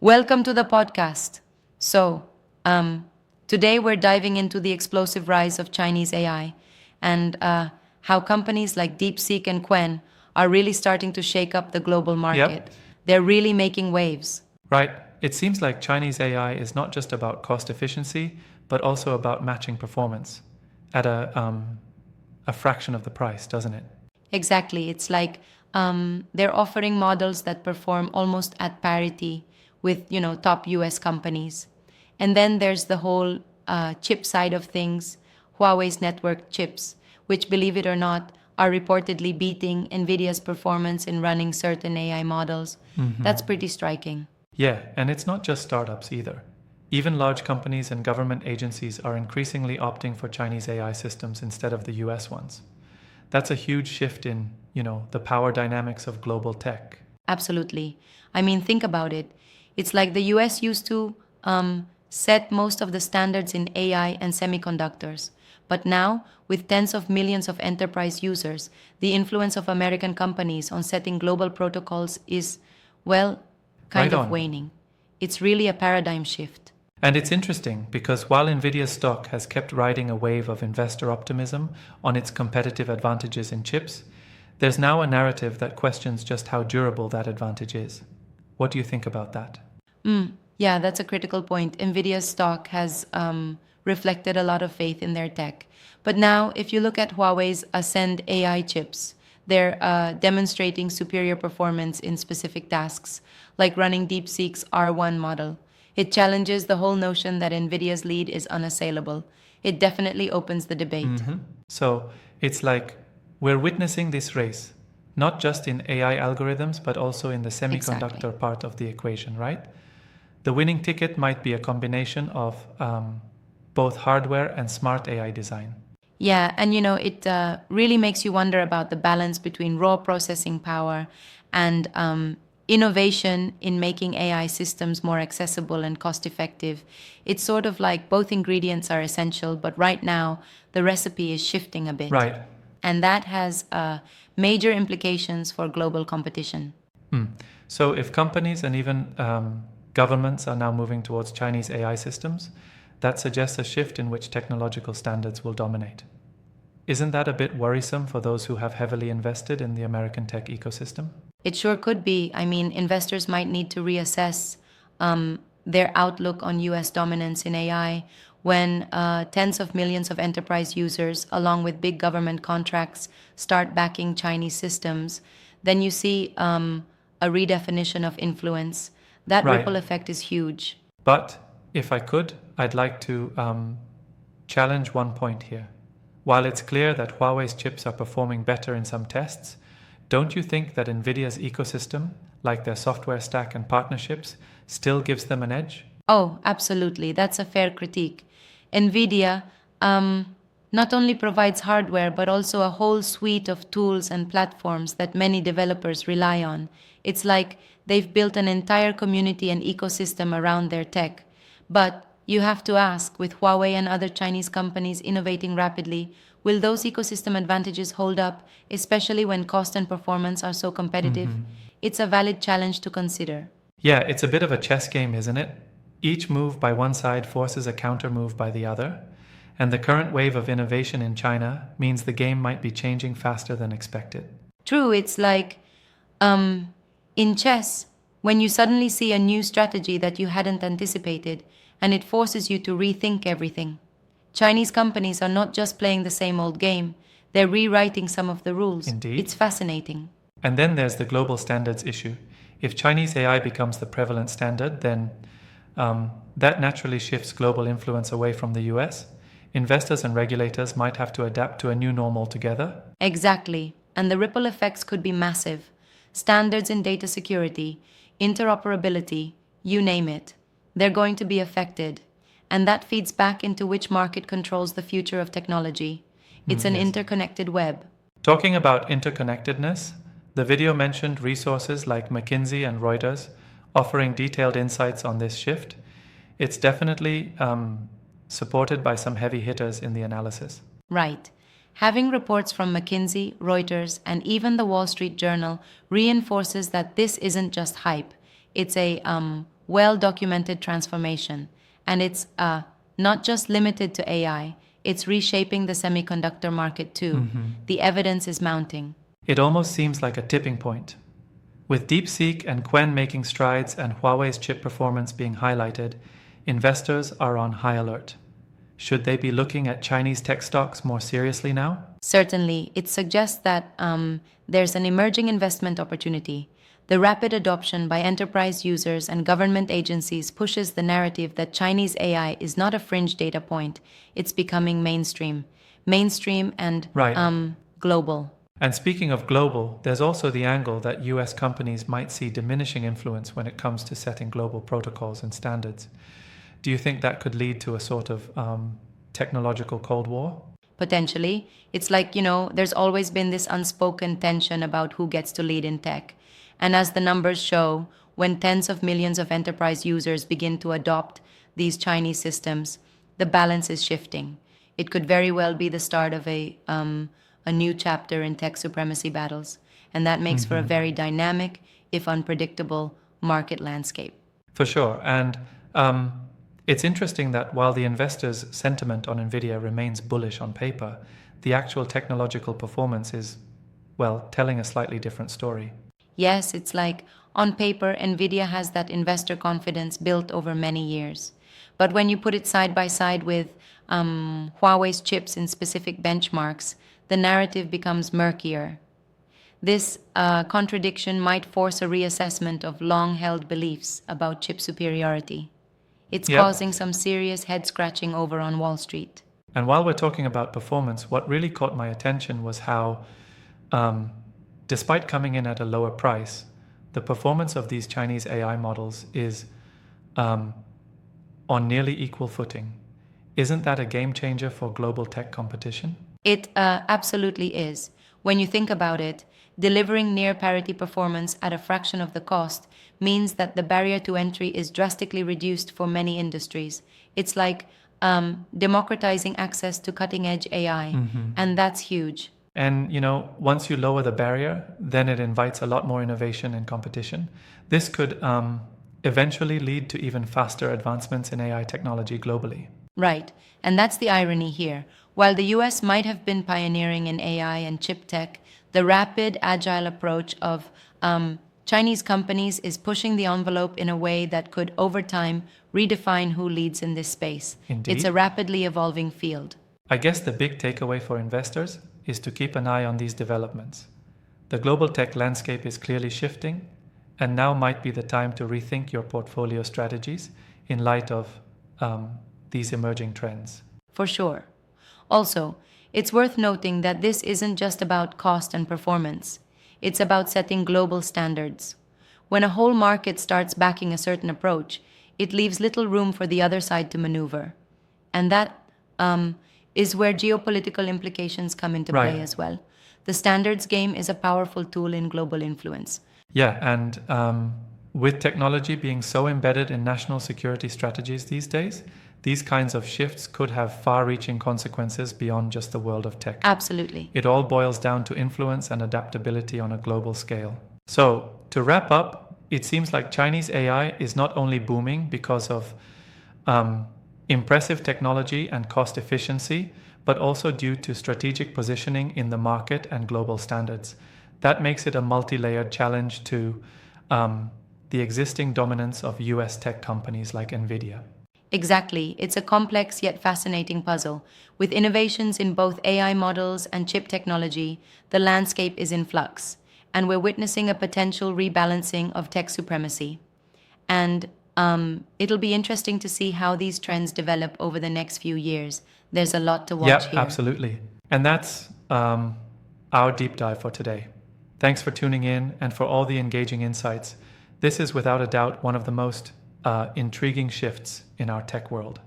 Welcome to the podcast. So, today we're diving into the explosive rise of Chinese AI and how companies like DeepSeek and Qwen are really starting to shake up the global market. Yep, They're really making waves. right. It seems like Chinese AI is not just about cost efficiency, but also about matching performance at a fraction of the price, doesn't it? Exactly. It's like they're offering models that perform almost at parity with, top US companies. And then there's the whole chip side of things, Huawei's network chips, which, believe it or not, are reportedly beating NVIDIA's performance in running certain AI models. That's pretty striking. Yeah, and it's not just startups either. Even large companies and government agencies are increasingly opting for Chinese AI systems instead of the US ones. That's a huge shift in, the power dynamics of global tech. Absolutely. I mean, think about it. It's like the US used to set most of the standards in AI and semiconductors. But now, with tens of millions of enterprise users, the influence of American companies on setting global protocols is, well, Right kind of on. waning. It's really a paradigm shift. And it's interesting because while Nvidia's stock has kept riding a wave of investor optimism on its competitive advantages in chips, there's now a narrative that questions just how durable that advantage is. What do you think about that? Yeah, that's a critical point. NVIDIA's stock has reflected a lot of faith in their tech. But now, if you look at Huawei's Ascend AI chips, they're demonstrating superior performance in specific tasks, like running DeepSeek's R1 model. It challenges the whole notion that NVIDIA's lead is unassailable. It definitely opens the debate. So it's like we're witnessing this race, not just in AI algorithms, but also in the Exactly. semiconductor part of the equation, right? The winning ticket might be a combination of both hardware and smart AI design. Yeah, and it really makes you wonder about the balance between raw processing power and innovation in making AI systems more accessible and cost effective. It's sort of like both ingredients are essential, but right now the recipe is shifting a bit. Right. And that has major implications for global competition. So if companies and even governments are now moving towards Chinese AI systems, that suggests a shift in which technological standards will dominate. Isn't that a bit worrisome for those who have heavily invested in the American tech ecosystem? It sure could be. I mean, investors might need to reassess their outlook on US dominance in AI when tens of millions of enterprise users, along with big government contracts, start backing Chinese systems. Then you see a redefinition of influence. That Right. ripple effect is huge. But if I could, I'd like to challenge one point here. While it's clear that Huawei's chips are performing better in some tests, don't you think that NVIDIA's ecosystem, like their software stack and partnerships, still gives them an edge? Oh, absolutely. That's a fair critique. NVIDIA not only provides hardware, but also a whole suite of tools and platforms that many developers rely on. It's like they've built an entire community and ecosystem around their tech. But you have to ask, with Huawei and other Chinese companies innovating rapidly, will those ecosystem advantages hold up, especially when cost and performance are so competitive? It's a valid challenge to consider. Yeah, it's a bit of a chess game, isn't it? Each move by one side forces a counter move by the other, and the current wave of innovation in China means the game might be changing faster than expected. True, it's like in chess, when you suddenly see a new strategy that you hadn't anticipated, and it forces you to rethink everything. Chinese companies are not just playing the same old game, they're rewriting some of the rules. Indeed. It's fascinating. And then there's the global standards issue. If Chinese AI becomes the prevalent standard, then that naturally shifts global influence away from the US. Investors and regulators might have to adapt to a new normal together. Exactly. And the ripple effects could be massive. Standards in data security, interoperability, you name it. They're going to be affected. And that feeds back into which market controls the future of technology. It's an Yes. interconnected web. Talking about interconnectedness, the video mentioned resources like McKinsey and Reuters offering detailed insights on this shift. It's definitely supported by some heavy hitters in the analysis. Right. Having reports from McKinsey, Reuters, and even the Wall Street Journal reinforces that this isn't just hype. It's a well documented transformation, and it's not just limited to AI, it's reshaping the semiconductor market too. The evidence is mounting. It almost seems like a tipping point. With DeepSeek and Qwen making strides and Huawei's chip performance being highlighted, investors are on high alert. Should they be looking at Chinese tech stocks more seriously now? Certainly, it suggests that there's an emerging investment opportunity. The rapid adoption by enterprise users and government agencies pushes the narrative that Chinese AI is not a fringe data point. It's becoming mainstream. Mainstream and Right. global. And speaking of global, there's also the angle that US companies might see diminishing influence when it comes to setting global protocols and standards. Do you think that could lead to a sort of technological Cold War? Potentially. It's like, there's always been this unspoken tension about who gets to lead in tech. And as the numbers show, when tens of millions of enterprise users begin to adopt these Chinese systems, the balance is shifting. It could very well be the start of a new chapter in tech supremacy battles, and that makes for a very dynamic, if unpredictable, market landscape. For sure. And it's interesting that while the investors' sentiment on NVIDIA remains bullish on paper, the actual technological performance is, well, telling a slightly different story. Yes, it's like, on paper, NVIDIA has that investor confidence built over many years. But when you put it side by side with Huawei's chips in specific benchmarks, the narrative becomes murkier. This contradiction might force a reassessment of long-held beliefs about chip superiority. It's Yep. causing some serious head-scratching over on Wall Street. And while we're talking about performance, what really caught my attention was how, despite coming in at a lower price, the performance of these Chinese AI models is on nearly equal footing. Isn't that a game changer for global tech competition? It absolutely is. When you think about it, delivering near parity performance at a fraction of the cost means that the barrier to entry is drastically reduced for many industries. It's like democratizing access to cutting-edge AI, and that's huge. And, once you lower the barrier, then it invites a lot more innovation and competition. This could eventually lead to even faster advancements in AI technology globally. Right, and that's the irony here. While the US might have been pioneering in AI and chip tech, the rapid, agile approach of Chinese companies is pushing the envelope in a way that could, over time, redefine who leads in this space. Indeed. It's a rapidly evolving field. I guess the big takeaway for investors is to keep an eye on these developments. The global tech landscape is clearly shifting, and now might be the time to rethink your portfolio strategies in light of these emerging trends. For sure. Also, it's worth noting that this isn't just about cost and performance. It's about setting global standards. When a whole market starts backing a certain approach, it leaves little room for the other side to maneuver. And that is where geopolitical implications come into play Right. as well. The standards game is a powerful tool in global influence. Yeah, and with technology being so embedded in national security strategies these days, these kinds of shifts could have far-reaching consequences beyond just the world of tech. Absolutely. It all boils down to influence and adaptability on a global scale. So, to wrap up, it seems like Chinese AI is not only booming because of impressive technology and cost efficiency, but also due to strategic positioning in the market and global standards. That makes it a multi-layered challenge to the existing dominance of US tech companies like NVIDIA. Exactly. It's a complex yet fascinating puzzle. With innovations in both AI models and chip technology, the landscape is in flux, and we're witnessing a potential rebalancing of tech supremacy. And it'll be interesting to see how these trends develop over the next few years. There's a lot to watch here. Absolutely. And that's our deep dive for today. Thanks for tuning in and for all the engaging insights. This is without a doubt one of the most intriguing shifts in our tech world.